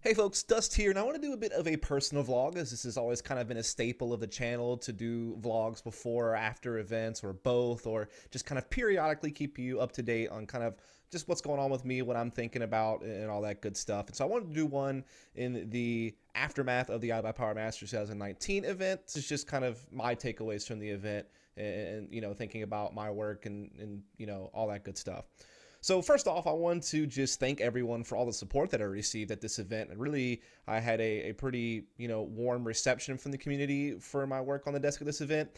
Hey folks, Dust here, and I want to do a bit of a personal vlog, as this has always kind of been a staple of the channel to do vlogs before or after events, or both, or just kind of periodically keep you up to date on kind of just what's going on with me, what I'm thinking about, and all that good stuff. And so I wanted to do one in the aftermath of the iBP Power Masters 2019 event. This is just kind of my takeaways from the event, and thinking about my work and all that good stuff. So first off, I want to just thank everyone for all the support that I received at this event. And really, I had a pretty, warm reception from the community for my work on the desk at this event.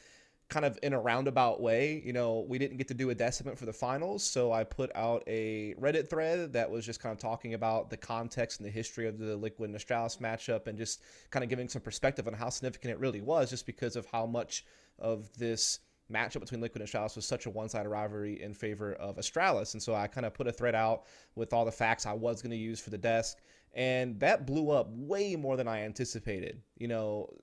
Kind of in a roundabout way, we didn't get to do a desk event for the finals, so I put out a Reddit thread that was just kind of talking about the context and the history of the Liquid and Astralis matchup, and just kind of giving some perspective on how significant it really was, just because of how much of this matchup between Liquid and Astralis was such a one-sided rivalry in favor of Astralis. And so I kind of put a thread out with all the facts I was going to use for the desk, and that blew up way more than I anticipated.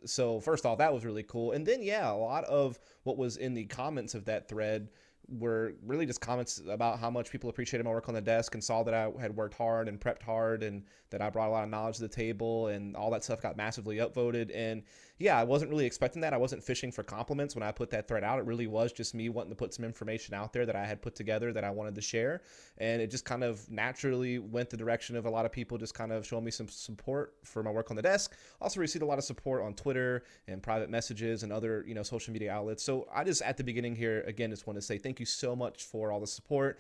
So first off, that was really cool. And then, yeah, a lot of what was in the comments of that thread were really just comments about how much people appreciated my work on the desk and saw that I had worked hard and prepped hard, and that I brought a lot of knowledge to the table, and all that stuff got massively upvoted. And yeah, I wasn't really expecting that. I wasn't fishing for compliments when I put that thread out. It really was just me wanting to put some information out there that I had put together that I wanted to share. And it just kind of naturally went the direction of a lot of people just kind of showing me some support for my work on the desk. Also received a lot of support on Twitter and private messages and other, social media outlets. So I just, at the beginning here, again, just want to say thank you so much for all the support.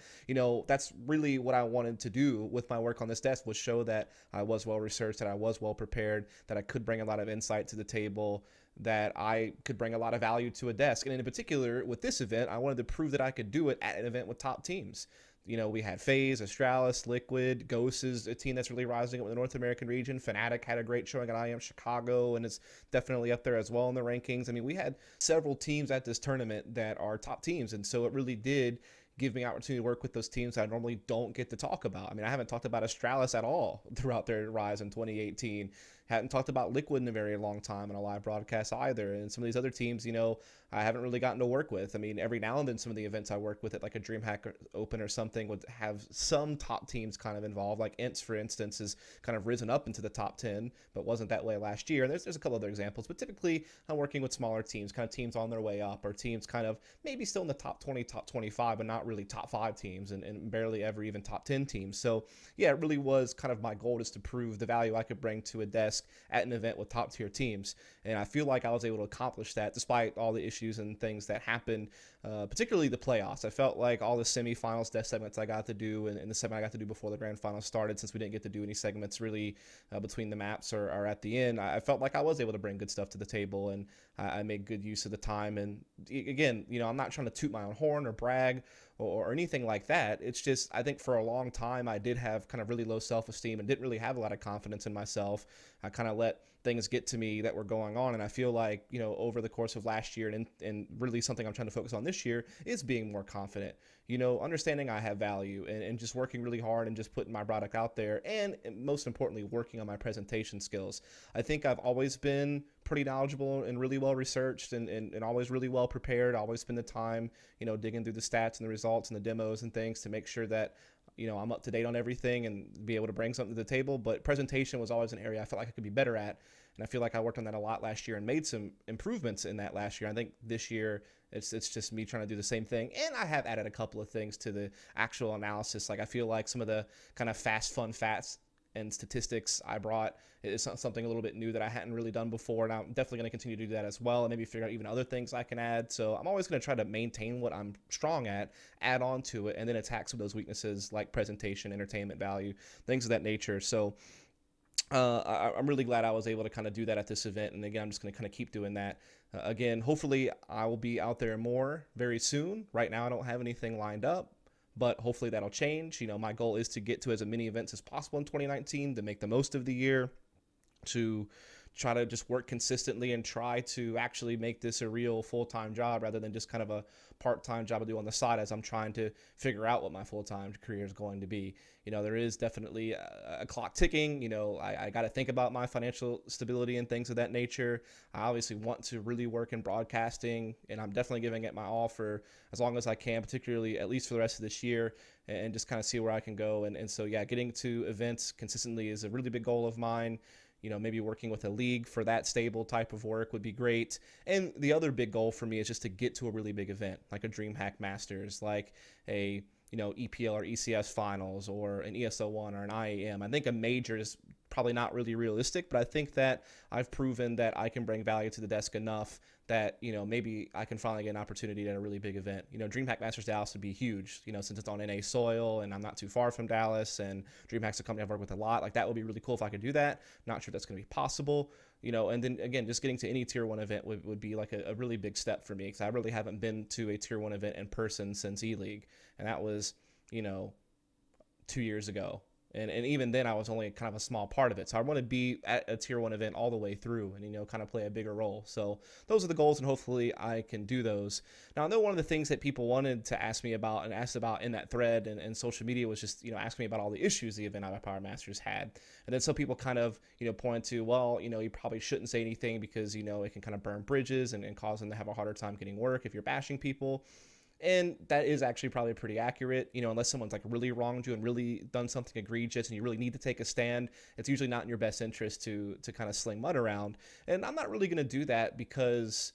That's really what I wanted to do with my work on this desk, was show that I was well researched, that I was well prepared, that I could bring a lot of insight to the table, that I could bring a lot of value to a desk. And in particular, with this event, I wanted to prove that I could do it at an event with top teams. We had FaZe, Astralis, Liquid, Ghost is a team that's really rising up in the North American region. Fnatic had a great showing at IM Chicago, and it's definitely up there as well in the rankings. I mean, we had several teams at this tournament that are top teams, and so it really did give me opportunity to work with those teams I normally don't get to talk about. I mean, I haven't talked about Astralis at all throughout their rise in 2018. Hadn't talked about Liquid in a very long time in a live broadcast either. And some of these other teams, I haven't really gotten to work with. I mean, every now and then some of the events I work with at like a DreamHack Open or something would have some top teams kind of involved. Like INTS, for instance, has kind of risen up into the top 10, but wasn't that way last year. And there's a couple other examples, but typically I'm working with smaller teams, kind of teams on their way up, or teams kind of maybe still in the top 20, top 25, but not really top 5 teams, and barely ever even top 10 teams. So yeah, it really was kind of my goal, is to prove the value I could bring to a desk at an event with top tier teams. And I feel like I was able to accomplish that despite all the issues and things that happened, particularly the playoffs. I felt like all the semifinals desk segments I got to do, and the segment I got to do before the grand final started, since we didn't get to do any segments really between the maps or at the end, I felt like I was able to bring good stuff to the table, and I made good use of the time. And again, I'm not trying to toot my own horn or brag or anything like that. It's just, I think for a long time I did have kind of really low self-esteem and didn't really have a lot of confidence in myself. I kind of let things get to me that were going on, and I feel like, over the course of last year, and really something I'm trying to focus on this year, is being more confident, understanding I have value, and just working really hard and just putting my product out there, and most importantly, working on my presentation skills. I think I've always been pretty knowledgeable and really well researched, and always really well prepared. I always spend the time, digging through the stats and the results and the demos and things to make sure that I'm up to date on everything and be able to bring something to the table. But presentation was always an area I felt like I could be better at. And I feel like I worked on that a lot last year and made some improvements in that last year. I think this year it's just me trying to do the same thing. And I have added a couple of things to the actual analysis. Like, I feel like some of the kind of fast, fun facts and statistics I brought is something a little bit new that I hadn't really done before, and I'm definitely going to continue to do that as well, and maybe figure out even other things I can add. So I'm always going to try to maintain what I'm strong at, add on to it, and then attack some of those weaknesses like presentation, entertainment value, things of that nature. So I'm really glad I was able to kind of do that at this event, and again, I'm just going to kind of keep doing that. Again, hopefully I will be out there more very soon. Right now I don't have anything lined up, but hopefully that'll change. My goal is to get to as many events as possible in 2019, to make the most of the year, to try to just work consistently and try to actually make this a real full-time job rather than just kind of a part-time job I do on the side as I'm trying to figure out what my full-time career is going to be. There is definitely a clock ticking. I got to think about my financial stability and things of that nature. I obviously want to really work in broadcasting, and I'm definitely giving it my all for as long as I can, particularly at least for the rest of this year, and just kind of see where I can go. And so, yeah, getting to events consistently is a really big goal of mine. Maybe working with a league for that stable type of work would be great. And the other big goal for me is just to get to a really big event, like a DreamHack Masters, like a EPL or ECS finals, or an ESO1 or an IAM. I think a major is probably not really realistic, but I think that I've proven that I can bring value to the desk enough that, maybe I can finally get an opportunity at a really big event. DreamHack Masters Dallas would be huge, since it's on NA soil and I'm not too far from Dallas, and DreamHack's a company I've worked with a lot. Like, that would be really cool if I could do that. Not sure that's going to be possible, and then again, just getting to any tier 1 event would be like a really big step for me, because I really haven't been to a tier 1 event in person since E-League, and that was, 2 years ago. And even then, I was only kind of a small part of it. So I want to be at a tier 1 event all the way through and, kind of play a bigger role. So those are the goals, and hopefully I can do those. Now, I know one of the things that people wanted to ask me about and asked about in that thread and social media was just, asking me about all the issues the event iBP Masters had. And then some people kind of, point to, well, you probably shouldn't say anything because, it can kind of burn bridges and cause them to have a harder time getting work if you're bashing people. And that is actually probably pretty accurate, unless someone's like really wronged you and really done something egregious and you really need to take a stand. It's usually not in your best interest to kind of sling mud around. And I'm not really going to do that because,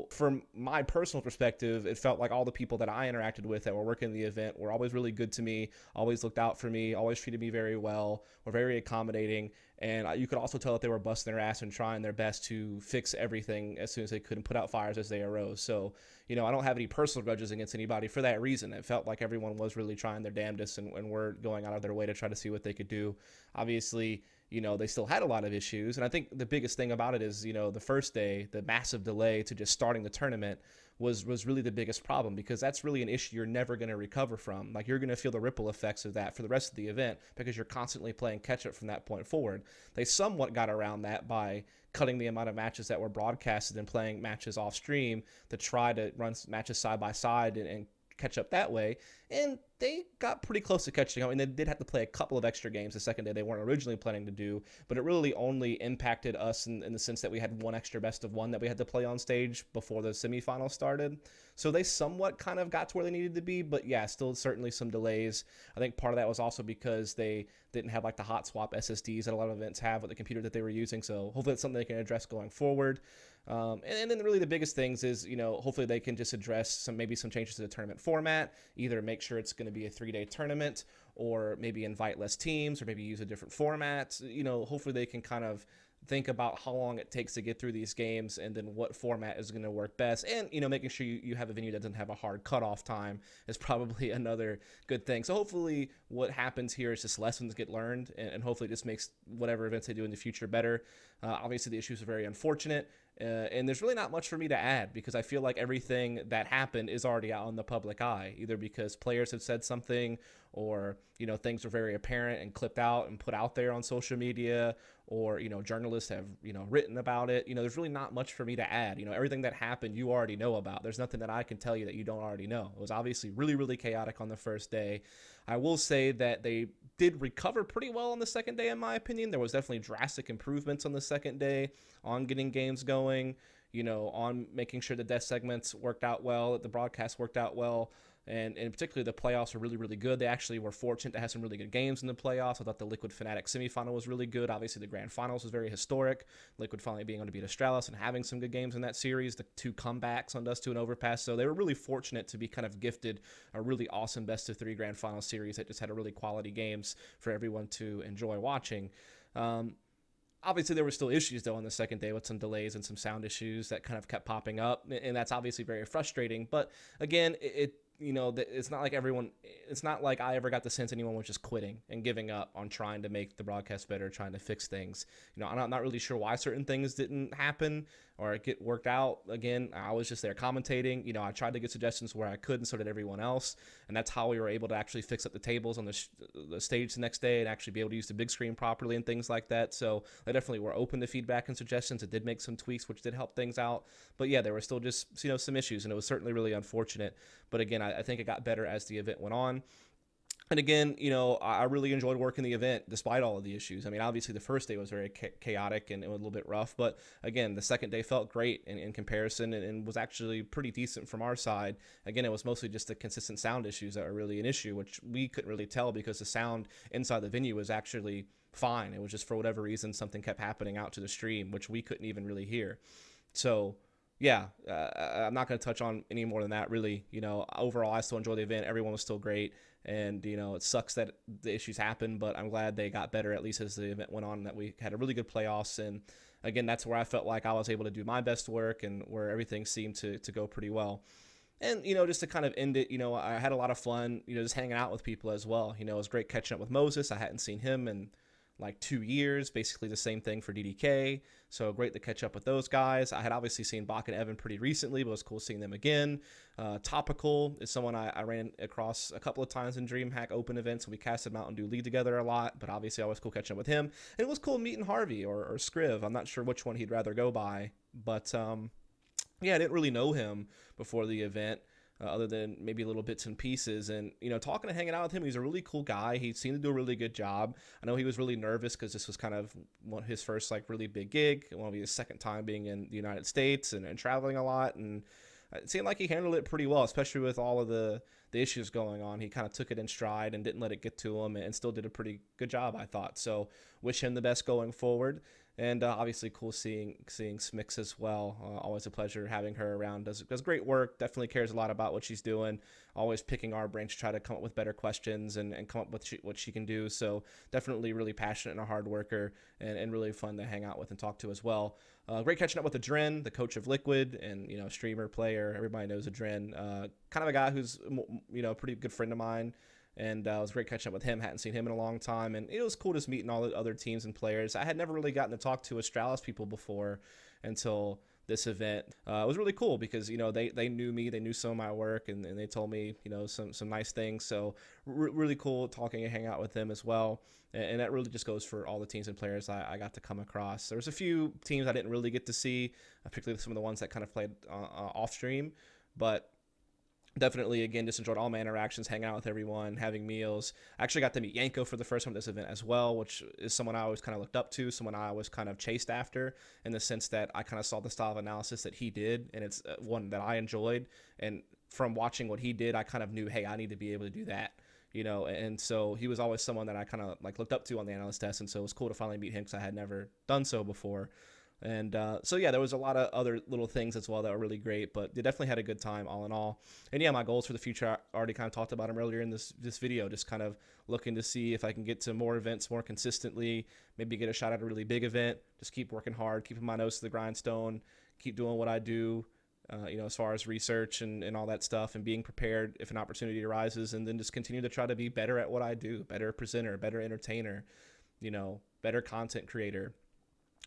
from my personal perspective, it felt like all the people that I interacted with that were working the event were always really good to me, always looked out for me, always treated me very well, were very accommodating. And you could also tell that they were busting their ass and trying their best to fix everything as soon as they could and put out fires as they arose. So, I don't have any personal grudges against anybody for that reason. It felt like everyone was really trying their damnedest and were going out of their way to try to see what they could do. Obviously, they still had a lot of issues. And I think the biggest thing about it is, the first day, the massive delay to just starting the tournament was really the biggest problem, because that's really an issue you're never going to recover from. Like, you're going to feel the ripple effects of that for the rest of the event because you're constantly playing catch up from that point forward. They somewhat got around that by cutting the amount of matches that were broadcasted and playing matches off stream to try to run matches side by side and catch up that way. And they got pretty close to catching up, and they did have to play a couple of extra games the second day they weren't originally planning to do, but it really only impacted us in the sense that we had one extra best of one that we had to play on stage before the semifinals started. So they somewhat kind of got to where they needed to be, but yeah, still certainly some delays. I think part of that was also because they didn't have like the hot swap SSDs that a lot of events have with the computer that they were using, so hopefully it's something they can address going forward. And then really the biggest things is, hopefully they can just address maybe some changes to the tournament format, either make sure it's going to be a 3-day tournament, or maybe invite less teams, or maybe use a different format. Hopefully they can kind of think about how long it takes to get through these games and then what format is going to work best. And, making sure you have a venue that doesn't have a hard cutoff time is probably another good thing. So hopefully what happens here is just lessons get learned, and hopefully it just makes whatever events they do in the future better. Obviously the issues are very unfortunate. And there's really not much for me to add, because I feel like everything that happened is already out in the public eye, either because players have said something, or, things are very apparent and clipped out and put out there on social media, or, journalists have, written about it. There's really not much for me to add. Everything that happened, you already know about. There's nothing that I can tell you that you don't already know. It was obviously really, really chaotic on the first day. I will say that they did recover pretty well on the second day, in my opinion. There was definitely drastic improvements on the second day on getting games going, on making sure the death segments worked out well, that the broadcast worked out well. And particularly the playoffs are really, really good. They actually were fortunate to have some really good games in the playoffs. I thought the Liquid Fnatic semifinal was really good. Obviously, the grand finals was very historic. Liquid finally being able to beat Astralis and having some good games in that series. The 2 comebacks on Dust 2 and Overpass. So they were really fortunate to be kind of gifted a really awesome best-of-3 grand final series that just had a really quality games for everyone to enjoy watching. Obviously, there were still issues, though, on the second day with some delays and some sound issues that kind of kept popping up. And that's obviously very frustrating. But again, it's not like I ever got the sense anyone was just quitting and giving up on trying to make the broadcast better, trying to fix things. I'm not really sure why certain things didn't happen or get worked out. Again, I was just there commentating. You know, I tried to get suggestions where I could, and so did everyone else. And that's how we were able to actually fix up the tables on the stage the next day and actually be able to use the big screen properly and things like that. So they definitely were open to feedback and suggestions. It did make some tweaks, which did help things out. But yeah, there were still just, you know, some issues, and it was certainly really unfortunate. But again, I think it got better as the event went on. And again, you know, I really enjoyed working the event despite all of the issues. I mean, obviously the first day was very chaotic and it was a little bit rough, but again, the second day felt great in comparison and was actually pretty decent from our side. Again, it was mostly just the consistent sound issues that were really an issue, which we couldn't really tell because the sound inside the venue was actually fine. It was just for whatever reason, something kept happening out to the stream, which we couldn't even really hear. So yeah, I'm not going to touch on any more than that, really. You know, overall, I still enjoyed the event. Everyone was still great. And, you know, it sucks that the issues happened, but I'm glad they got better, at least as the event went on, and that we had a really good playoffs. And, again, that's where I felt like I was able to do my best work and where everything seemed to go pretty well. And, you know, just to kind of end it, you know, I had a lot of fun, you know, just hanging out with people as well. You know, it was great catching up with Moses. I hadn't seen him in like 2 years, basically the same thing for DDK. So great to catch up with those guys. I had obviously seen Bach and Evan pretty recently, but it was cool seeing them again. Topical is someone I ran across a couple of times in DreamHack Open events. We casted Mountain Dew League together a lot, but obviously always cool catching up with him. And it was cool meeting Harvey or Scriv. I'm not sure which one he'd rather go by, but yeah, I didn't really know him before the event. Other than maybe little bits and pieces. And, you know, talking and hanging out with him, he's a really cool guy. He seemed to do a really good job. I know he was really nervous because this was kind of his first, like, really big gig. It won't be his second time being in the United States and traveling a lot. And it seemed like he handled it pretty well, especially with all of the issues going on. He kind of took it in stride and didn't let it get to him and still did a pretty good job, I thought. So wish him the best going forward. And obviously cool seeing Smix as well. Always a pleasure having her around. Does great work. Definitely cares a lot about what she's doing. Always picking our brain to try to come up with better questions and come up with what she can do. So definitely really passionate and a hard worker and really fun to hang out with and talk to as well. Great catching up with Adren, the coach of Liquid, and, you know, streamer, player. Everybody knows Adren. Kind of a guy who's, you know, a pretty good friend of mine. And it was great catching up with him. Hadn't seen him in a long time. And it was cool just meeting all the other teams and players. I had never really gotten to talk to Astralis people before until this event. It was really cool because, you know, they knew me. They knew some of my work. And they told me, you know, some nice things. So really cool talking and hanging out with them as well. And that really just goes for all the teams and players I got to come across. There was a few teams I didn't really get to see, particularly some of the ones that kind of played off stream. But definitely, again, just enjoyed all my interactions, hanging out with everyone, having meals. I actually got to meet Yanko for the first time at this event as well, which is someone I always kind of looked up to, someone I always kind of chased after, in the sense that I kind of saw the style of analysis that he did, and it's one that I enjoyed. And from watching what he did, I kind of knew, hey, I need to be able to do that, you know. And so he was always someone that I kind of like looked up to on the analyst test, and so it was cool to finally meet him because I had never done so before. And so, yeah, there was a lot of other little things as well that were really great, but they definitely had a good time all in all. And, yeah, my goals for the future, I already kind of talked about them earlier in this video, just kind of looking to see if I can get to more events more consistently, maybe get a shot at a really big event, just keep working hard, keeping my nose to the grindstone, keep doing what I do, you know, as far as research and all that stuff, and being prepared if an opportunity arises, and then just continue to try to be better at what I do, better presenter, better entertainer, you know, better content creator,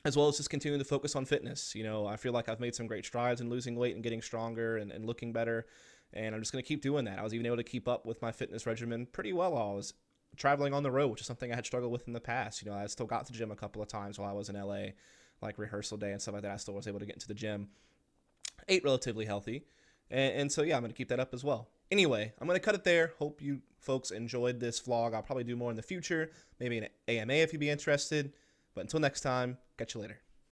as well as just continuing to focus on fitness. You know, I feel like I've made some great strides in losing weight and getting stronger and looking better, and I'm just going to keep doing that. I was even able to keep up with my fitness regimen pretty well while I was traveling on the road, which is something I had struggled with in the past. You know, I still got to the gym a couple of times while I was in LA, like rehearsal day and stuff like that. I still was able to get into the gym, ate relatively healthy, and so, yeah, I'm going to keep that up as well. Anyway, I'm going to cut it there. Hope you folks enjoyed this vlog. I'll probably do more in the future, maybe an AMA if you'd be interested. But until next time, catch you later.